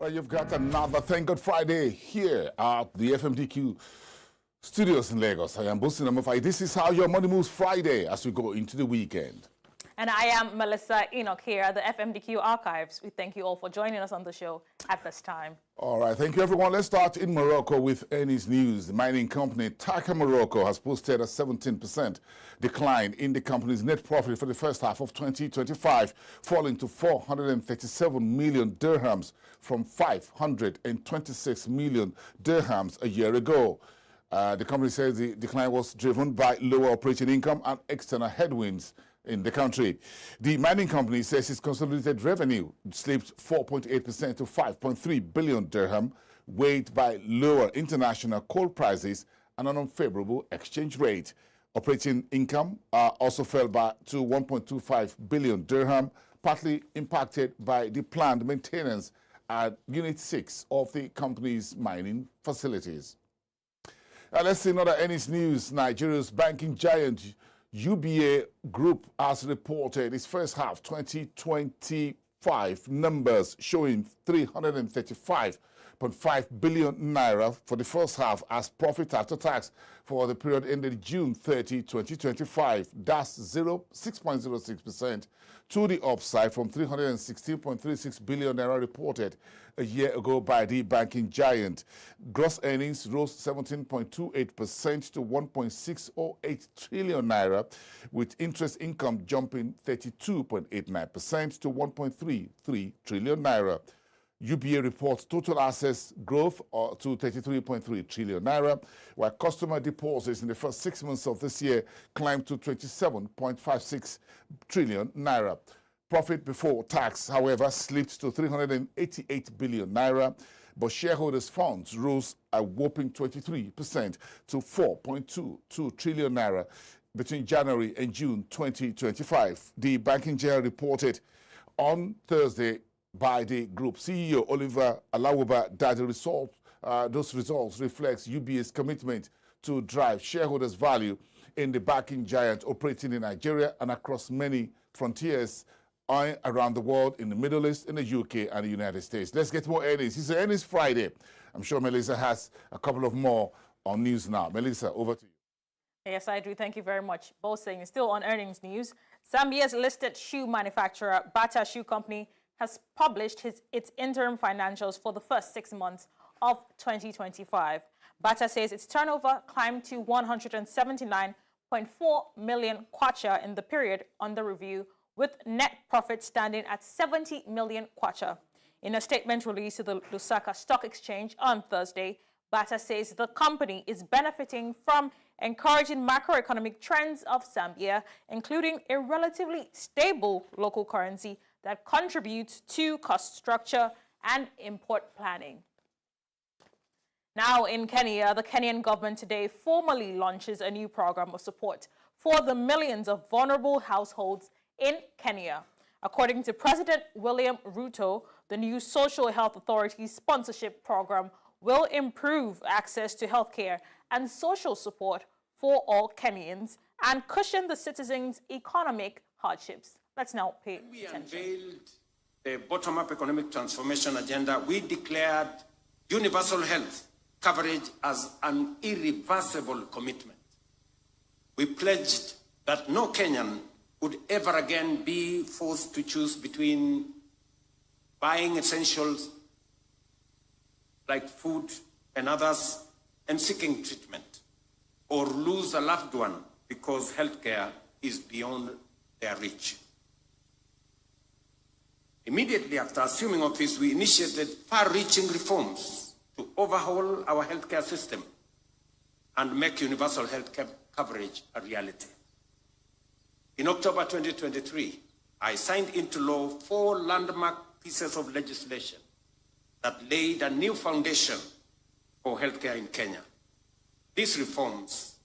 Well, you've got another Thank God Friday here at the FMDQ studios in Lagos. I am Bosi Namafai. This is how your money moves Friday as we go into the weekend. And I am Melissa Enoch here at the FMDQ Archives. We thank you all for joining us on the show at this time. All right, thank you, everyone. Let's start in Morocco with Eni's news. The mining company Taka Morocco has posted a 17% decline in the company's net profit for the first half of 2025, falling to 437 million dirhams from 526 million dirhams a year ago. The company says the decline was driven by lower operating income and external headwinds in the country. The mining company says its consolidated revenue slipped 4.8% to 5.3 billion dirham, weighed by lower international coal prices and an unfavorable exchange rate. Operating income also fell back to 1.25 billion dirham, partly impacted by the planned maintenance at Unit 6 of the company's mining facilities. Let's see another Eni's news. Nigeria's banking giant UBA Group has reported its first half 2025 numbers showing 335.5 billion naira for the first half as profit after tax for the period ended June 30, 2025. That's 6.06% to the upside from 316.36 billion naira reported a year ago by the banking giant. Gross earnings rose 17.28% to 1.608 trillion naira, with interest income jumping 32.89% to 1.33 trillion naira. UBA reports total assets growth to 33.3 trillion naira, while customer deposits in the first 6 months of this year climbed to 27.56 trillion naira. Profit before tax, however, slipped to 388 billion naira, but shareholders' funds rose a whopping 23% to 4.22 trillion naira between January and June 2025. The banking giant reported on Thursday by the group CEO Oliver Alawuba that those results reflects UBA's commitment to drive shareholders' value in the banking giant operating in Nigeria and across many frontiers around the world, in the Middle East, in the UK, and the United States. Let's get more earnings. It's Earnings Friday. I'm sure Melissa has a couple of more on news now. Melissa, over to you. Yes, I do. Thank you very much. Both saying still on earnings news. Zambia's listed shoe manufacturer, Bata Shoe Company, has published its interim financials for the first 6 months of 2025. Bata says its turnover climbed to 179.4 million kwacha in the period under review, with net profit standing at 70 million kwacha. In a statement released to the Lusaka Stock Exchange on Thursday, Bata says the company is benefiting from encouraging macroeconomic trends of Zambia, including a relatively stable local currency that contributes to cost structure and import planning. Now in Kenya, the Kenyan government today formally launches a new program of support for the millions of vulnerable households in Kenya. According to President William Ruto, the new Social Health Authority sponsorship program will improve access to healthcare and social support for all Kenyans and cushion the citizens' economic hardships. Let's now pay attention. We unveiled the bottom-up economic transformation agenda. We declared universal health coverage as an irreversible commitment. We pledged that no Kenyan would ever again be forced to choose between buying essentials like food and others and seeking treatment, or lose a loved one because healthcare is beyond their reach. Immediately after assuming office, we initiated far-reaching reforms to overhaul our healthcare system and make universal health coverage a reality. In October 2023, I signed into law 4 landmark pieces of legislation that laid a new foundation for healthcare in Kenya. These reforms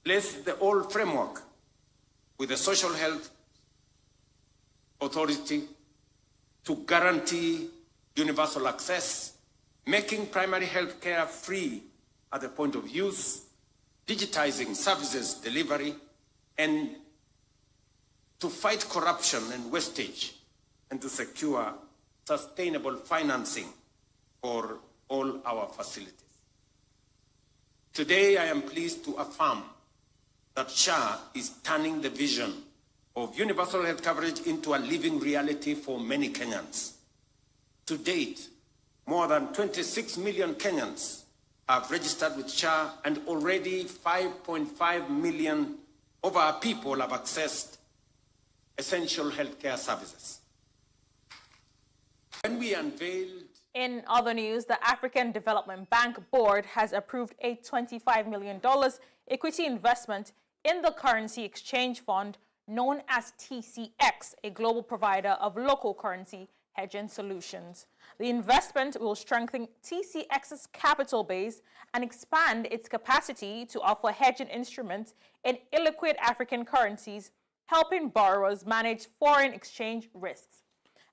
placed the old framework with the Social Health Authority to guarantee universal access, making primary health care free at the point of use, digitizing services delivery, and to fight corruption and wastage, and to secure sustainable financing for all our facilities. Today, I am pleased to affirm that SHA is turning the vision of universal health coverage into a living reality for many Kenyans. To date, more than 26 million Kenyans have registered with SHA, and already 5.5 million of our people have accessed essential healthcare services. When we unveiled... In other news, the African Development Bank Board has approved a $25 million equity investment in the Currency Exchange Fund known as TCX, a global provider of local currency hedging solutions. The investment will strengthen TCX's capital base and expand its capacity to offer hedging instruments in illiquid African currencies, helping borrowers manage foreign exchange risks.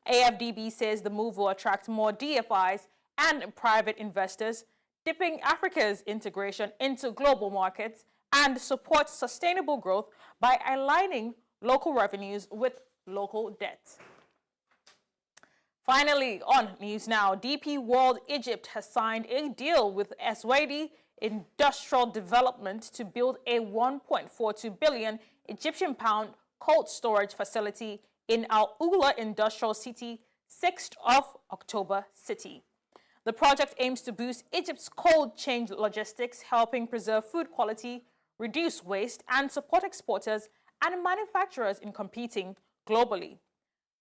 AFDB says the move will attract more DFIs and private investors, dipping Africa's integration into global markets, and support sustainable growth by aligning local revenues with local debt. Finally, on News Now, DP World Egypt has signed a deal with Eswedi Industrial Development to build a 1.42 billion Egyptian pound cold storage facility in Al Ula Industrial City, 6th of October City. The project aims to boost Egypt's cold chain logistics, helping preserve food quality, reduce waste, and support exporters and manufacturers in competing globally.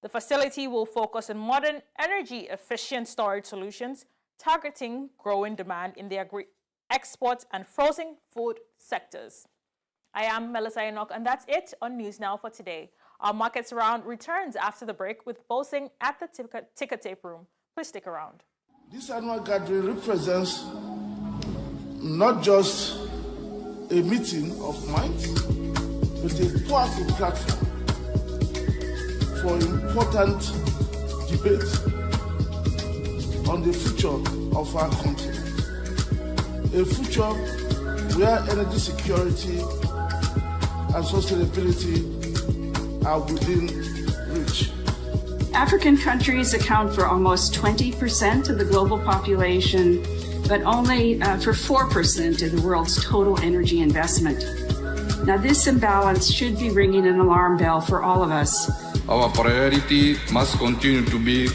The facility will focus on modern, energy-efficient storage solutions, targeting growing demand in the agri-export and frozen food sectors. I am Melissa Enoch, and that's it on News Now for today. Our Markets Round returns after the break with Bosing at the ticker tape room. Please stick around. This annual gathering represents not just a meeting of minds, but a powerful platform for important debate on the future of our continent. A future where energy security and sustainability are within reach. African countries account for almost 20% of the global population, but only for 4% of the world's total energy investment. Now, this imbalance should be ringing an alarm bell for all of us. Our priority must continue to be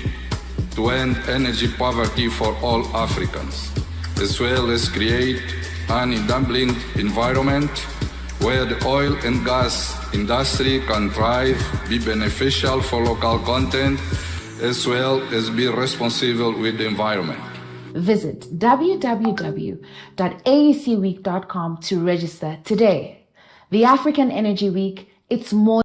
to end energy poverty for all Africans, as well as create an enabling environment where the oil and gas industry can thrive, be beneficial for local content, as well as be responsible with the environment. Visit www.aecweek.com to register today. The African Energy Week, it's more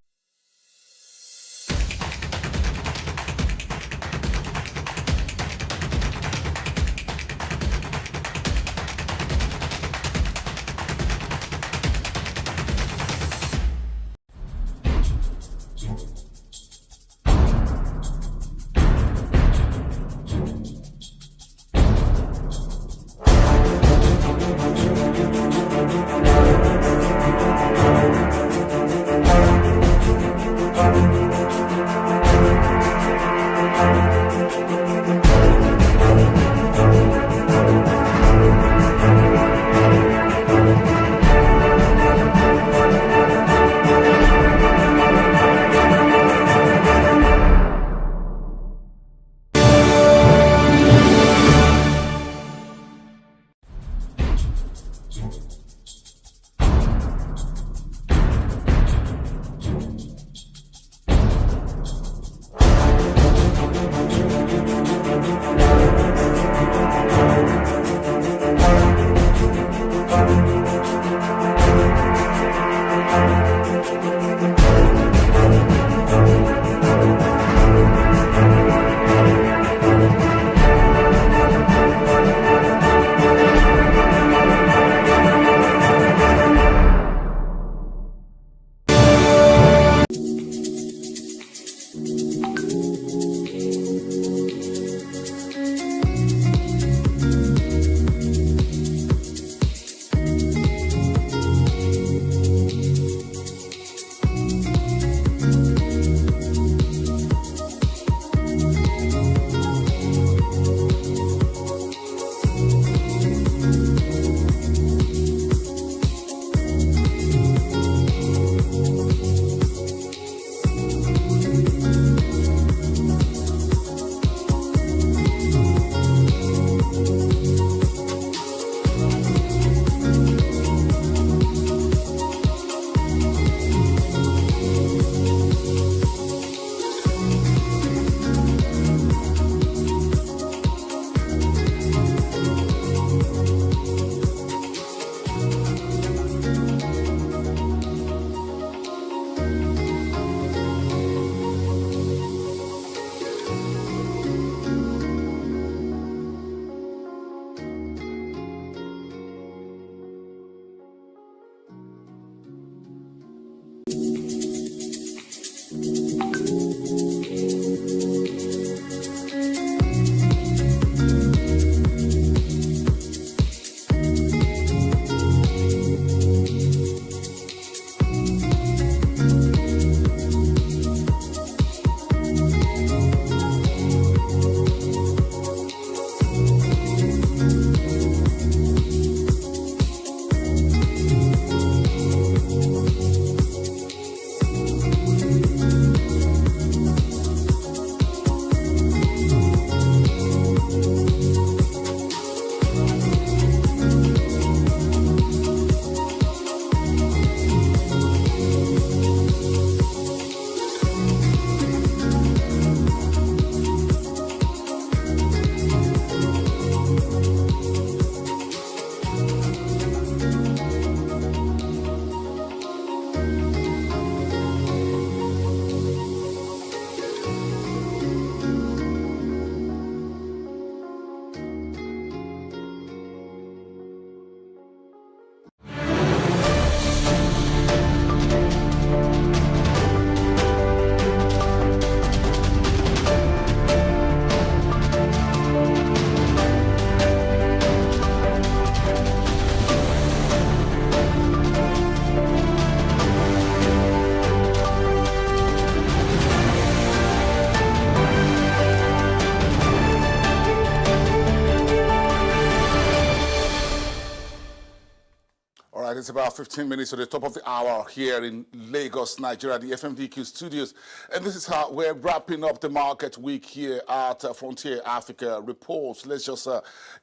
15 minutes to the top of the hour here in Lagos, Nigeria, the FMDQ studios. And this is how we're wrapping up the market week here at Frontier Africa Reports. Let's just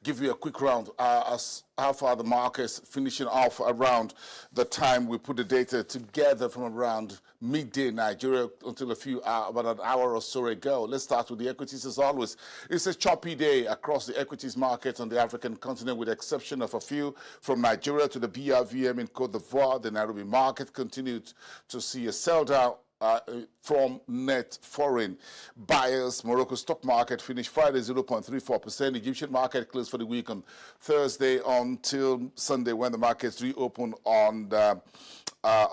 give you a quick round as how far the market's finishing off around the time we put the data together from around midday Nigeria until about an hour or so ago. Let's start with the equities as always. It's a choppy day across the equities markets on the African continent with the exception of a few from Nigeria to the BRVM in Cote d'Ivoire. The Nairobi market continued to see a sell down from net foreign buyers. Morocco stock market finished Friday 0.34%. Egyptian market closed for the week on Thursday until Sunday when the markets reopened on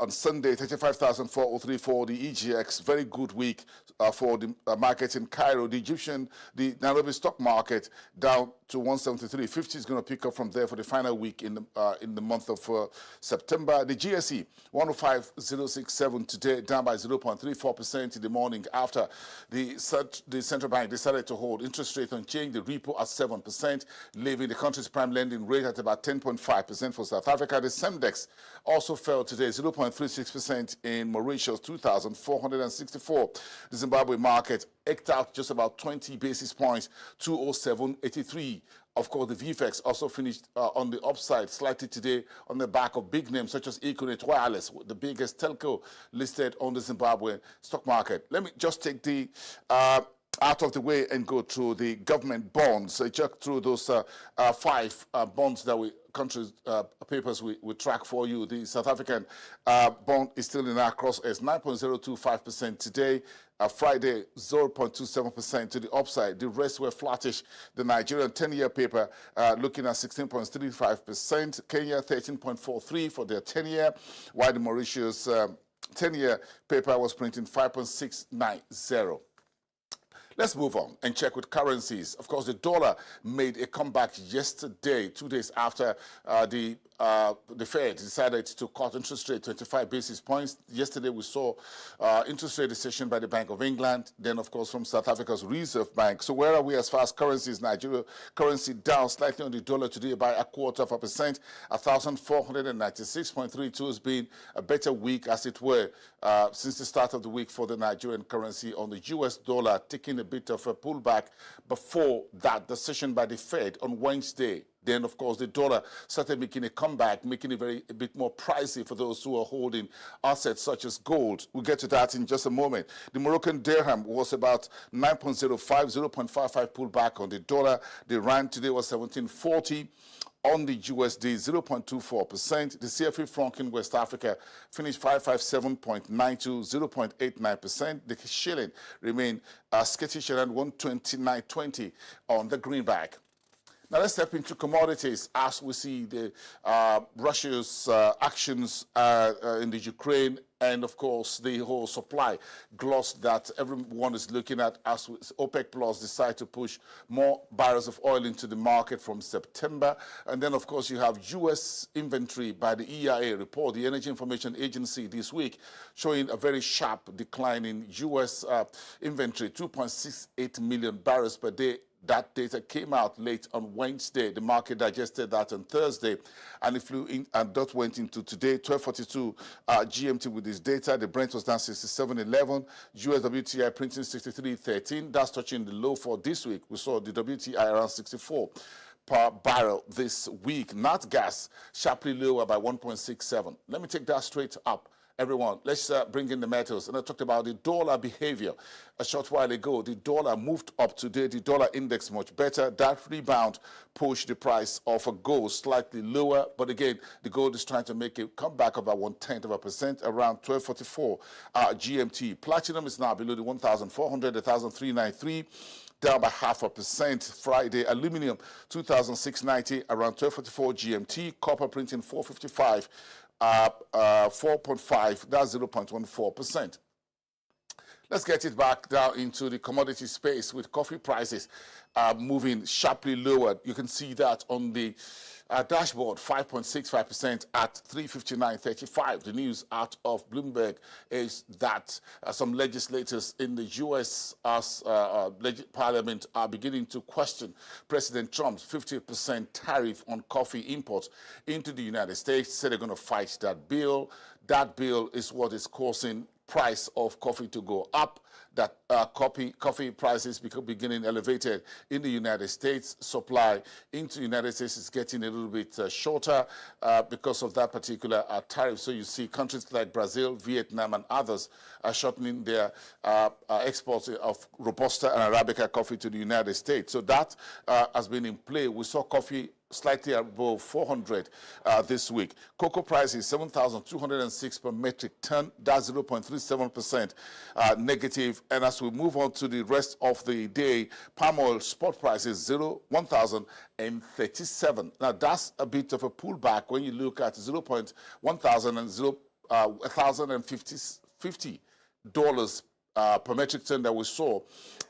Sunday, 35,403 for the EGX. Very good week for the markets in Cairo. The Nairobi stock market down to 173.50 is going to pick up from there for the final week in the month of September. The GSE 105.067 today, down by 0.34% in the morning after the central bank decided to hold interest rate unchanged. The repo at 7%, leaving the country's prime lending rate at about 10.5% for South Africa. The CEMDEX also fell today, 0.36% in Mauritius, 2,464. The Zimbabwe market eked out just about 20 basis points, 207.83. Of course, the VFX also finished on the upside slightly today on the back of big names such as Econet Wireless, the biggest telco listed on the Zimbabwe stock market. Let me just take the out of the way and go through the government bonds. Check through those 5 bonds that countries papers we track for you. The South African bond is still in our cross as 9.025% today. Friday, 0.27% to the upside. The rest were flattish. The Nigerian 10-year paper looking at 16.35%. Kenya, 13.43% for their 10-year, while the Mauritius 10-year paper was printing 5.690. Let's move on and check with currencies. Of course, the dollar made a comeback yesterday, 2 days after the Fed decided to cut interest rate 25 basis points. Yesterday, we saw interest rate decision by the Bank of England, then, of course, from South Africa's Reserve Bank. So where are we as far as currencies? Nigeria currency down slightly on the dollar today by 0.25%. 1,496.32 has been a better week, as it were, since the start of the week for the Nigerian currency. On the U.S. dollar, taking a bit of a pullback before that decision by the Fed on Wednesday. Then, of course, the dollar started making a comeback, making it a bit more pricey for those who are holding assets such as gold. We'll get to that in just a moment. The Moroccan dirham was about 9.05, 0.55 pullback on the dollar. The rand today was 17.40. On the USD, 0.24%. The CFA franc in West Africa finished 557.92, 0.89%. The shilling remained skittish around 129.20 on the greenback. Now let's step into commodities as we see the Russia's actions in the Ukraine and, of course, the whole supply glut that everyone is looking at as OPEC Plus decide to push more barrels of oil into the market from September. And then, of course, you have U.S. inventory by the EIA report, the Energy Information Agency, this week, showing a very sharp decline in U.S. inventory, 2.68 million barrels per day. That data came out late on Wednesday. The market digested that on Thursday, and it flew in and that went into today, 12:42 GMT with this data. The Brent was down 67.11. US WTI printing 63.13. That's touching the low for this week. We saw the WTI around 64 per barrel this week. Nat gas sharply lower by 1.67. Let me take that straight up. Everyone, let's bring in the metals. And I talked about the dollar behavior a short while ago. The dollar moved up today. The dollar index much better. That rebound pushed the price of a gold slightly lower. But again, the gold is trying to make a comeback of about 0.1%, around 12.44 GMT. Platinum is now below the 1,400, 1,393. Down by 0.5%. Friday, aluminum 2,690, around 12.44 GMT. Copper printing 455. 4.5, that's 0.14%. Let's get it back down into the commodity space with coffee prices moving sharply lower. You can see that on the Dashboard 5.65% at 359.35. The news out of Bloomberg is that some legislators in the U.S. Parliament are beginning to question President Trump's 50% tariff on coffee imports into the United States. Say they're going to fight that bill. That bill is what is causing price of coffee to go up, that coffee prices beginning elevated in the United States. Supply into the United States is getting a little bit shorter because of that particular tariff. So you see countries like Brazil, Vietnam, and others are shortening their exports of Robusta and Arabica coffee to the United States. So that has been in play. We saw coffee slightly above 400 this week. Cocoa price is 7,206 per metric ton. That's 0.37% negative. And as we move on to the rest of the day, palm oil spot price is 1,037. Now that's a bit of a pullback when you look at $1,050 per metric ton that we saw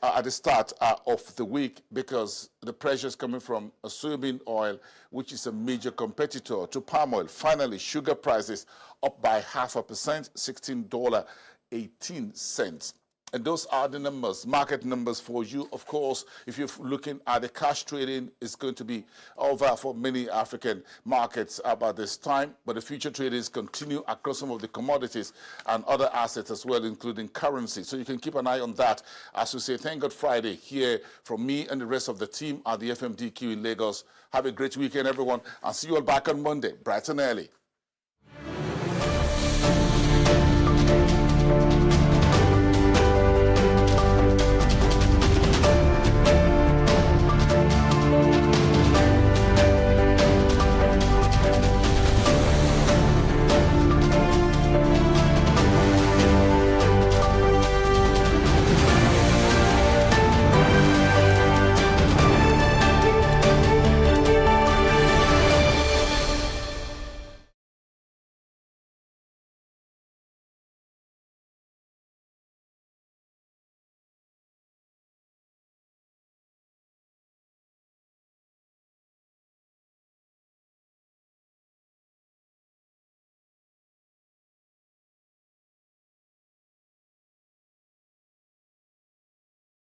at the start of the week, because the pressure is coming from soybean oil, which is a major competitor to palm oil. Finally, sugar prices up by 0.5%, $16.18. And those are the numbers, market numbers for you. Of course, if you're looking at the cash trading, it's going to be over for many African markets about this time. But the future tradings continue across some of the commodities and other assets as well, including currency. So you can keep an eye on that. As we say, thank God Friday here from me and the rest of the team at the FMDQ in Lagos. Have a great weekend, everyone. I'll see you all back on Monday, bright and early.